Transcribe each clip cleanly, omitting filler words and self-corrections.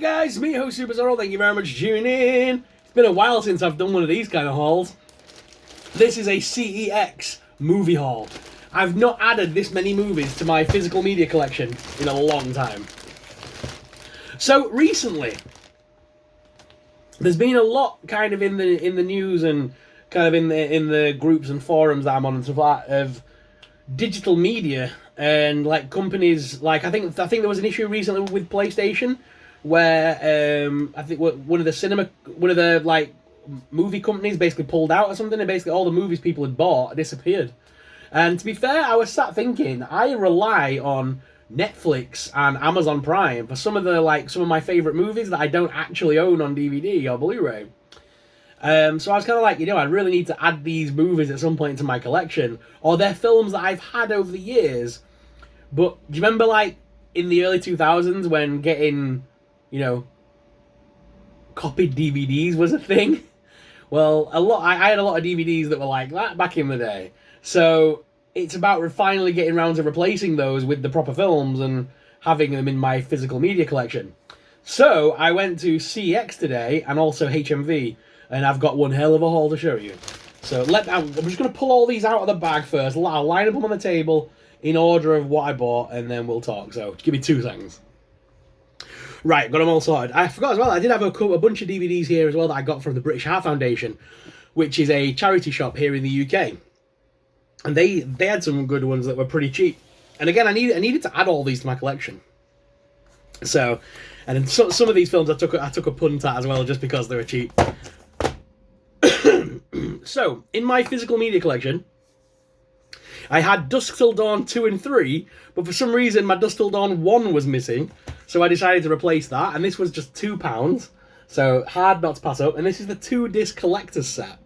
guys, me host Super Zorro, thank you very much for tuning in. It's been a while since I've done one of these kind of hauls. This is a CEX movie haul. I've not added this many movies to my physical media collection in a long time. So recently, there's been a lot kind of in the news and kind of in the groups and forums that I'm on and stuff like that of digital media and like companies like I think there was an issue recently with PlayStation where I think one of the like movie companies basically pulled out or something, and basically all the movies people had bought disappeared. And to be fair, I was sat thinking I rely on Netflix and Amazon Prime for some of my favorite movies that I don't actually own on DVD or Blu-ray. So I was kind of like, I really need to add these movies at some point into my collection, or they're films that I've had over the years. But do you remember, like, in the early 2000s when getting, copied DVDs was a thing? Well, I had a lot of DVDs that were like that back in the day. So it's about finally getting around to replacing those with the proper films and having them in my physical media collection. So I went to CEX today and also HMV, and I've got one hell of a haul to show you. So I'm just going to pull all these out of the bag first. I'll line them on the table in order of what I bought, and then we'll talk. So give me 2 seconds. Right, got them all sorted. I forgot as well, I did have a bunch of DVDs here as well that I got from the British Heart Foundation, which is a charity shop here in the UK. And they had some good ones that were pretty cheap. And again, I needed to add all these to my collection. So, and then some of these films I took a punt at as well, just because they were cheap. So, in my physical media collection, I had Dusk Till Dawn 2 and 3, but for some reason my Dusk Till Dawn 1 was missing, so I decided to replace that, and this was just £2, so hard not to pass up. And this is the 2-disc collector's set.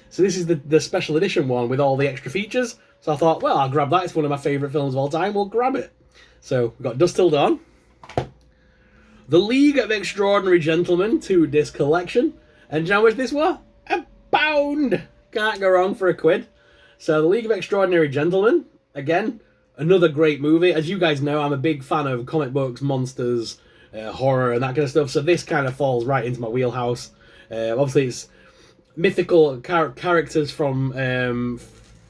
So this is the special edition one with all the extra features. So I thought, well, I'll grab that. It's one of my favourite films of all time. We'll grab it. So we've got Dusk Till Dawn, The League of Extraordinary Gentlemen 2-disc collection, and do you know how much this was? £1. Can't go wrong for £1. So The League of Extraordinary Gentlemen, again, another great movie. As you guys know, I'm a big fan of comic books, monsters, horror, and that kind of stuff. So this kind of falls right into my wheelhouse. Obviously, it's mythical characters from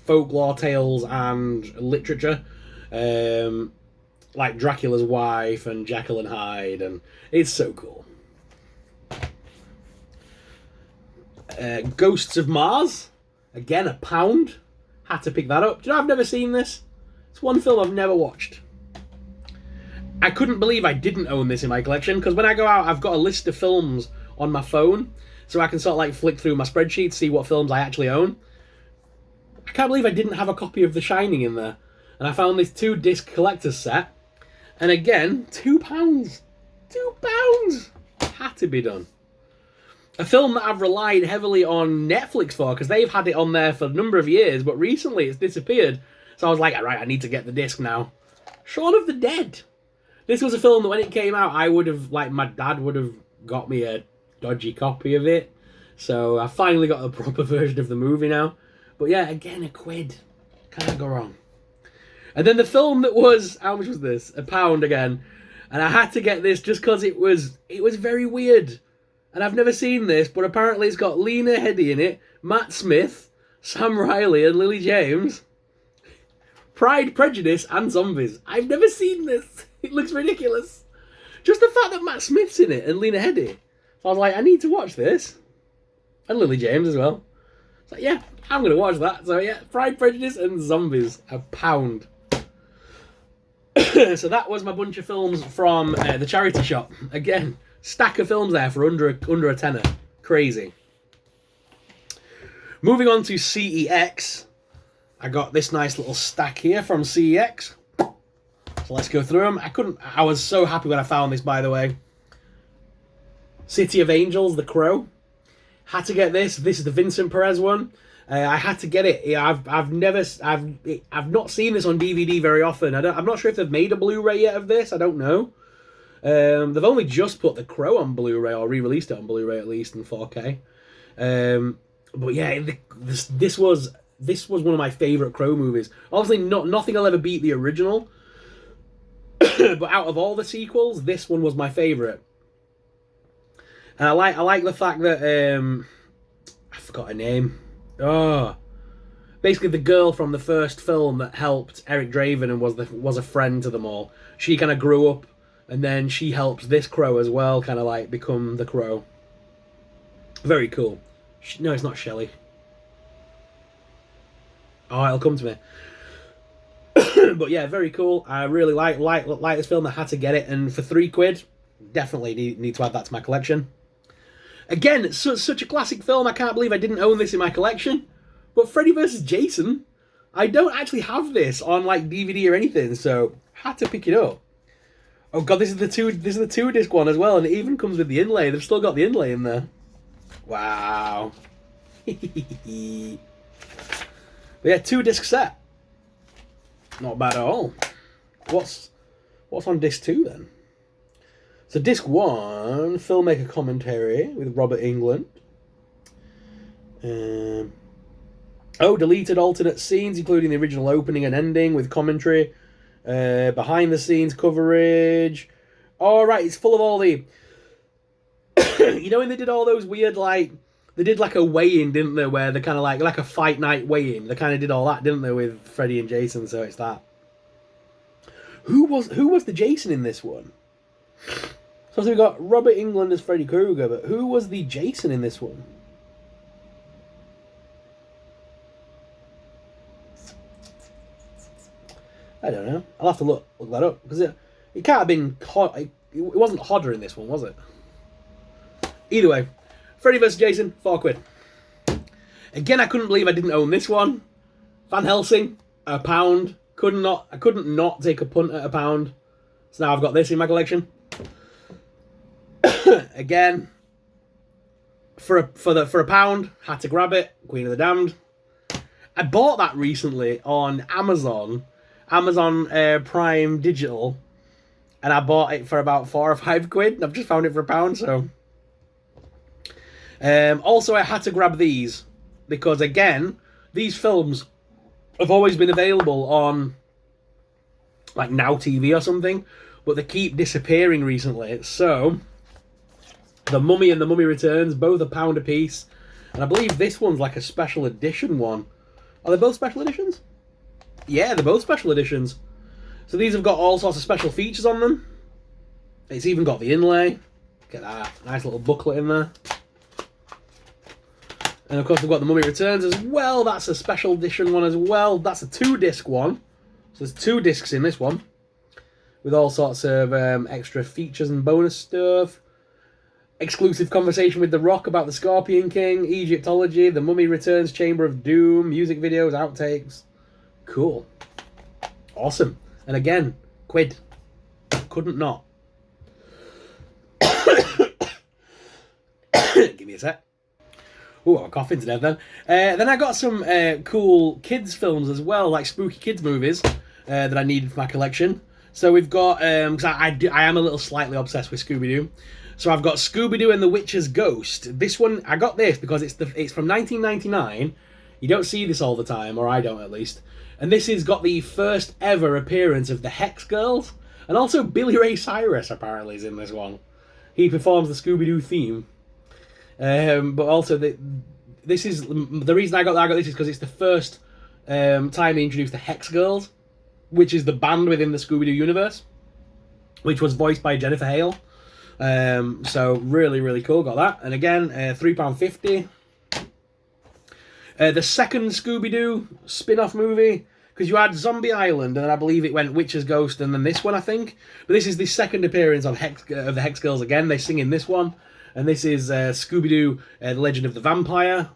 folklore tales and literature, like Dracula's wife and Jekyll and Hyde, and it's so cool. Ghosts of Mars, again, £1. Had to pick that up. Do you know I've never seen this? It's one film I've never watched. I couldn't believe I didn't own this in my collection, because when I go out, I've got a list of films on my phone, so I can sort of like flick through my spreadsheet, see what films I actually own. I can't believe I didn't have a copy of The Shining in there. And I found this 2-disc collector's set, and again, £2. £2! Had to be done. A film that I've relied heavily on Netflix for, because they've had it on there for a number of years, but recently it's disappeared. So I was like, all right, I need to get the disc now. Shaun of the Dead. This was a film that when it came out, I would have, like, my dad would have got me a dodgy copy of it. So I finally got a proper version of the movie now. But yeah, again, £1. Can't go wrong. And then the film that was, how much was this? £1 again. And I had to get this just because it was very weird. And I've never seen this, but apparently it's got Lena Headey in it, Matt Smith, Sam Riley, and Lily James. Pride, Prejudice, and Zombies. I've never seen this. It looks ridiculous. Just the fact that Matt Smith's in it and Lena Headey. So I was like, I need to watch this. And Lily James as well. So yeah, I'm going to watch that. So yeah, Pride, Prejudice, and Zombies. £1. So that was my bunch of films from the charity shop. Again, stack of films there for under a tenner. Crazy. Moving on to CEX. I got this nice little stack here from CEX. So let's go through them. I was so happy when I found this, by the way. City of Angels, The Crow. Had to get this. This is the Vincent Perez one. I had to get it. I've not seen this on DVD very often. I'm not sure if they've made a Blu-ray yet of this. I don't know. They've only just put The Crow on Blu-ray, or re-released it on Blu-ray at least in 4K. But yeah, this was one of my favourite Crow movies. Obviously, nothing will ever beat the original. But out of all the sequels, this one was my favourite. And I like the fact that I forgot her name. Oh, basically the girl from the first film that helped Eric Draven and was a friend to them all. She kind of grew up, and then she helps this crow as well, kind of like become the crow. Very cool. No, it's not Shelley. Oh, it'll come to me. But yeah, very cool. I really like this film. I had to get it, and for £3, definitely need to add that to my collection. Again, it's such a classic film. I can't believe I didn't own this in my collection. But Freddy vs. Jason, I don't actually have this on like DVD or anything, so had to pick it up. Oh god, this is the two disc one as well, and it even comes with the inlay. They've still got the inlay in there. Wow. But yeah, 2-disc set. Not bad at all. What's on disc 2 then? So disc 1, filmmaker commentary with Robert Englund. Deleted alternate scenes, including the original opening and ending with commentary. Behind the scenes coverage. All right, it's full of all the... You know when they did all those weird, like... They did like a weigh-in, didn't they? Where they kind of like a fight night weigh-in. They kind of did all that, didn't they, with Freddy and Jason? So it's that. Who was the Jason in this one? So we got Robert Englund as Freddy Krueger, but who was the Jason in this one? I don't know. I'll have to look that up because it can't have been. It wasn't Hodder in this one, was it? Either way. Freddy vs. Jason, £4. Again, I couldn't believe I didn't own this one. Van Helsing, £1. I couldn't not take a punt at £1. So now I've got this in my collection. Again, for £1, had to grab it. Queen of the Damned. I bought that recently on Amazon Prime Digital, and I bought it for about £4 or £5. And I've just found it for £1, so. Also, I had to grab these because, again, these films have always been available on like Now TV or something, but they keep disappearing recently. So, The Mummy and The Mummy Returns, both £1 a piece, and I believe this one's like a special edition one. Are they both special editions? Yeah, they're both special editions. So these have got all sorts of special features on them. It's even got the inlay. Get that nice little booklet in there. And of course we've got The Mummy Returns as well. That's a special edition one as well. That's a 2-disc one. So there's 2 discs in this one. With all sorts of extra features and bonus stuff. Exclusive conversation with The Rock about the Scorpion King. Egyptology. The Mummy Returns. Chamber of Doom. Music videos. Outtakes. Cool. Awesome. And again, £1. Couldn't not. Give me a sec. Oh, I'm coughing to death then. Then I got some cool kids films as well, like spooky kids movies that I needed for my collection. So we've got, because I am a little slightly obsessed with Scooby-Doo. So I've got Scooby-Doo and the Witch's Ghost. This one, I got this because it's from 1999. You don't see this all the time, or I don't at least. And this has got the first ever appearance of the Hex Girls. And also Billy Ray Cyrus apparently is in this one. He performs the Scooby-Doo theme. But also, this is the reason I got this is because it's the first time they introduced the Hex Girls, which is the band within the Scooby-Doo universe, which was voiced by Jennifer Hale. So really, really cool. Got that. And again, £3.50. The second Scooby-Doo spin-off movie, because you had Zombie Island, and then I believe it went Witch's Ghost, and then this one, I think. But this is the second appearance of the Hex Girls again. They sing in this one. And this is Scooby-Doo, The Legend of the Vampire.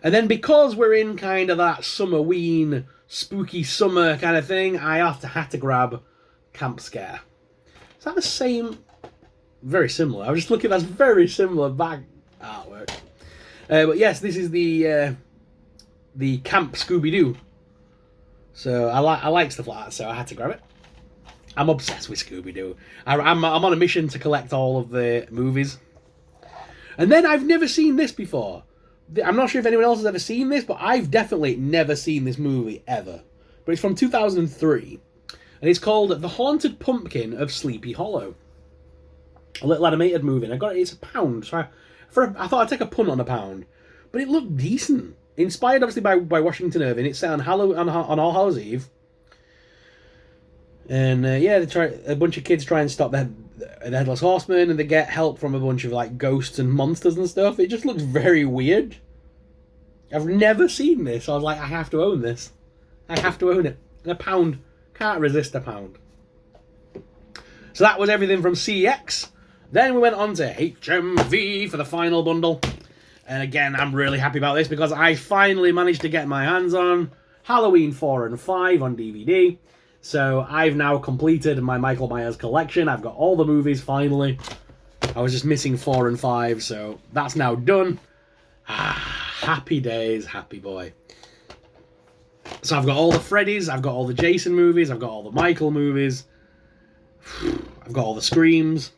And then because we're in kind of that summerween, spooky summer kind of thing, I had to grab Camp Scare. Is that the same? Very similar. I was just looking, that's very similar back artwork. But yes, this is the Camp Scooby-Doo. So I like stuff like that, so I had to grab it. I'm obsessed with Scooby-Doo. I'm on a mission to collect all of the movies. And then I've never seen this before. I'm not sure if anyone else has ever seen this, but I've definitely never seen this movie, ever. But it's from 2003. And it's called The Haunted Pumpkin of Sleepy Hollow. a little animated movie. And I got it. It's £1. So I thought I'd take a punt on £1, but it looked decent. Inspired obviously by Washington Irving. It's set on All Hallows Eve. And yeah, a bunch of kids try and stop the Headless Horseman, and they get help from a bunch of like ghosts and monsters and stuff. It just looks very weird. I've never seen this. I was like, I have to own this. I have to own it. And £1. Can't resist £1. So that was everything from CEX. Then we went on to HMV for the final bundle. And again, I'm really happy about this because I finally managed to get my hands on Halloween 4 and 5 on DVD. So I've now completed my Michael Myers collection. I've got all the movies finally. I was just missing 4 and 5, so that's now done. Happy days, happy boy. So I've got all the Freddys, I've got all the Jason movies, I've got all the Michael movies. I've got all the Screams.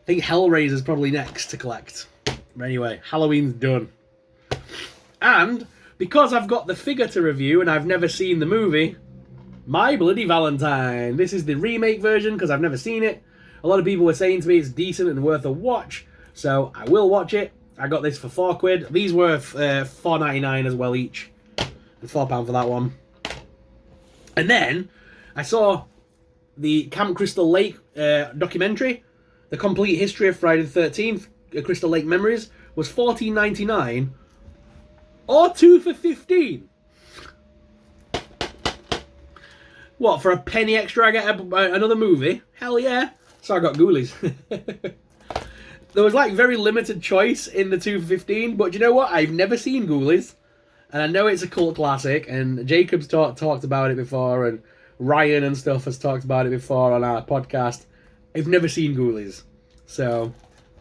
I think Hellraiser's probably next to collect. But anyway, Halloween's done. And because I've got the figure to review and I've never seen the movie, My Bloody Valentine. This is the remake version because I've never seen it. A lot of people were saying to me it's decent and worth a watch, so I will watch it. I got this for £4. These were $4.99 as well each. And £4 for that one. And then I saw the Camp Crystal Lake documentary. The complete history of Friday the 13th, Crystal Lake Memories, was $14.99 or 2 for $15. What, for a penny extra I get another movie? Hell yeah. So I got Ghoulies. There was like very limited choice in the 2 for $15, but you know what? I've never seen Ghoulies. And I know it's a cult classic, and Jacob's talked about it before, and Ryan and stuff has talked about it before on our podcast. I've never seen Ghoulies. So,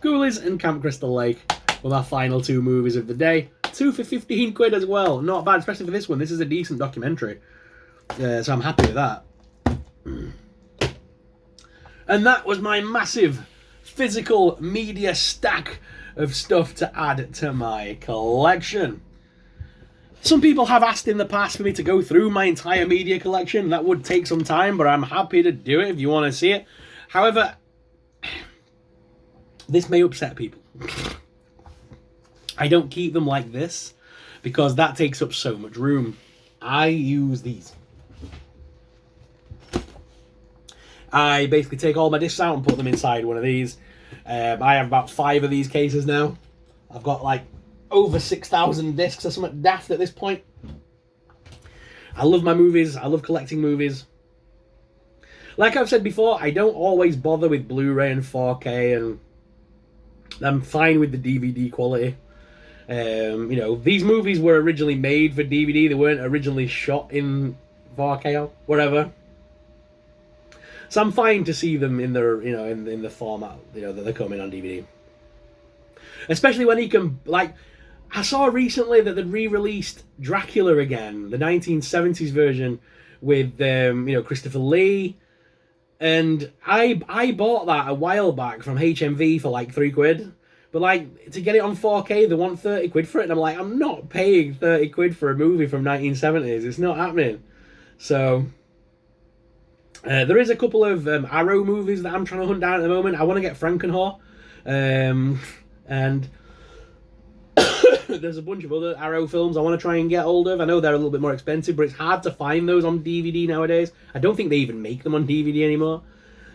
Ghoulies and Camp Crystal Lake were our final 2 movies of the day. 2 for £15 as well. Not bad, especially for this one. This is a decent documentary. So I'm happy with that. And that was my massive physical media stack of stuff to add to my collection. Some people have asked in the past for me to go through my entire media collection. That would take some time, but I'm happy to do it if you want to see it. However, this may upset people. I don't keep them like this because that takes up so much room. I use these. I basically take all my discs out and put them inside one of these. I have about 5 of these cases now. I've got like over 6,000 discs or something daft at this point. I love my movies. I love collecting movies. Like I've said before, I don't always bother with Blu-ray and 4K, and I'm fine with the DVD quality. You know, these movies were originally made for DVD. They weren't originally shot in 4K or whatever. So I'm fine to see them in their, you know, in the format, you know, that they're coming on DVD. Especially when you can, like, I saw recently that they'd re-released Dracula again, the 1970s version with, you know, Christopher Lee. And I bought that a while back from HMV for like £3. But like, to get it on 4K, they want £30 for it. And I'm like, I'm not paying £30 for a movie from 1970s. It's not happening. So there is a couple of Arrow movies that I'm trying to hunt down at the moment. I want to get Frankenhor. And there's a bunch of other Arrow films I want to try and get hold of. I know they're a little bit more expensive, but it's hard to find those on DVD nowadays. I don't think they even make them on DVD anymore,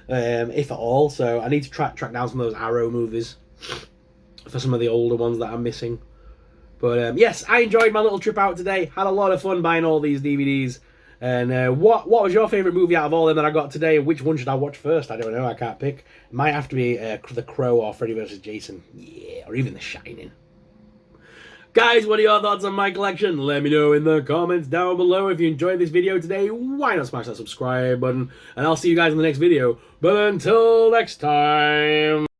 if at all. So I need to track down some of those Arrow movies for some of the older ones that I'm missing. But yes, I enjoyed my little trip out today. Had a lot of fun buying all these DVDs. And what was your favourite movie out of all of them that I got today? Which one should I watch first? I don't know. I can't pick. It might have to be The Crow or Freddy vs. Jason. Yeah, or even The Shining. Guys, what are your thoughts on my collection? Let me know in the comments down below. If you enjoyed this video today, why not smash that subscribe button? And I'll see you guys in the next video. But until next time...